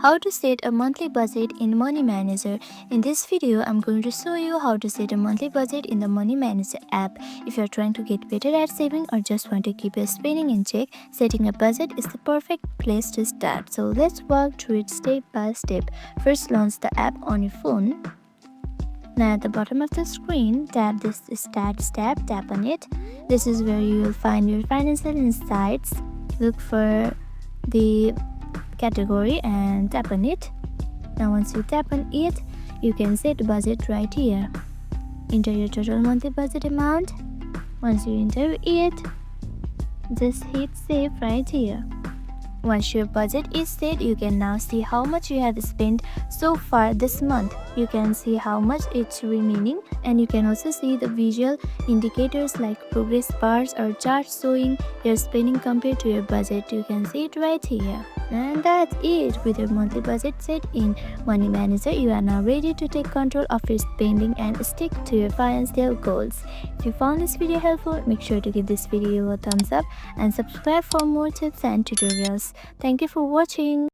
How to set a monthly budget in Money Manager. In this video, I'm going to show you how to set a monthly budget in the Money Manager app. If you're trying to get better at saving or just want to keep your spending in check, setting a budget is the perfect place to start. So let's walk through it step by step. First, launch the app on your phone. Now at the bottom of the screen, tap this Start tab, tap on it. This is where you will find your financial insights. Look for the category and tap on it. Now once you tap on it, you can set budget right here. Enter your total monthly budget amount. Once you enter it, just hit save right here. Once your budget is set, you can now see how much you have spent so far this month. You can see how much it's remaining, and you can also see the visual indicators like progress bars or charts showing your spending compared to your budget. You can see it right here. And that's it. With your monthly budget set in Money Manager, you are now ready to take control of your spending and stick to your financial goals. If you found this video helpful, make sure to give this video a thumbs up and subscribe for more tips and tutorials. Thank you for watching.